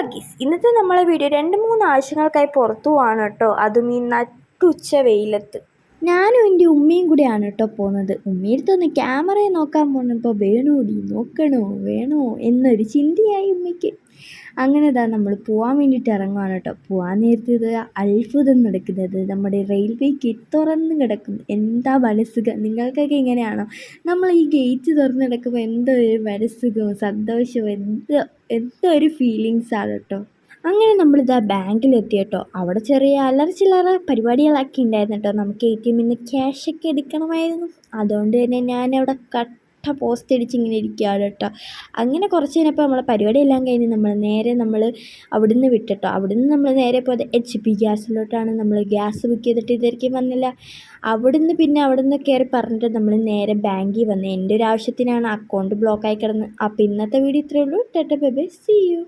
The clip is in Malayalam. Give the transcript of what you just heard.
ഹലോ ഗീസ്, ഇന്നത്തെ നമ്മളെ വീഡിയോ 2-3 ആഴ്ചകൾക്കായി പുറത്തു പോവാണ് കേട്ടോ. അതും ഈ നട്ടുച്ച വെയിലത്ത്. ഞാനും എൻ്റെ ഉമ്മയും കൂടെയാണ് കേട്ടോ പോകുന്നത്. ഉമ്മയെടുത്തൊന്ന് ക്യാമറയെ നോക്കാൻ പോകുന്നപ്പോൾ നോക്കണോ വേണോ എന്നൊരു ചിന്തയായി ഉമ്മയ്ക്ക്. അങ്ങനെ നമ്മൾ പോകാൻ വേണ്ടിയിട്ട് ഇറങ്ങുകയാണ് കേട്ടോ. പോകാൻ നേരത്തെ ഇത് അത്ഭുതം നടക്കുന്നത്, നമ്മുടെ റെയിൽവേ ഗേറ്റ് തുറന്ന് കിടക്കുന്നു. എന്താ മനസ്സുഖം! നിങ്ങൾക്കൊക്കെ ഇങ്ങനെയാണോ? നമ്മൾ ഈ ഗേറ്റ് തുറന്ന് കിടക്കുമ്പോൾ എന്തോ ഒരു മനസ്സുഖവും സന്തോഷവും എന്തോ ഒരു ഫീലിങ്സാണ് കേട്ടോ. അങ്ങനെ നമ്മളിതാ ബാങ്കിലെത്തി കേട്ടോ. അവിടെ ചെറിയ അല്ലറ ചില്ലറ പരിപാടികളൊക്കെ ഉണ്ടായിരുന്നു കേട്ടോ. നമുക്ക് ATM-ൽ നിന്ന് ക്യാഷൊക്കെ എടുക്കണമായിരുന്നു. അതുകൊണ്ട് തന്നെ ഞാനവിടെ പോസ്റ്റ് അടിച്ച് ഇങ്ങനെ ഇരിക്കുകയാണ് കേട്ടോ. അങ്ങനെ കുറച്ച് കഴിഞ്ഞപ്പോൾ നമ്മളെ പരിപാടിയെല്ലാം കഴിഞ്ഞ് നമ്മൾ അവിടുന്ന് വിട്ടിട്ടോ. അവിടുന്ന് നമ്മൾ നേരെ പോയത് HP ഗ്യാസിലോട്ടാണ്. നമ്മൾ ഗ്യാസ് ബുക്ക് ചെയ്തിട്ട് ഇതുവരെയ്ക്കും വന്നില്ല. അവിടുന്ന് കയറി പറഞ്ഞിട്ട് നമ്മൾ നേരെ ബാങ്കിൽ വന്നു. എൻ്റെ ഒരു ആവശ്യത്തിനാണ്, അക്കൗണ്ട് ബ്ലോക്കായി കിടന്ന്. അപ്പോൾ ഇന്നത്തെ വീഡിയോ ഇത്രയേ ഉള്ളൂ. Tata bye bye, see U.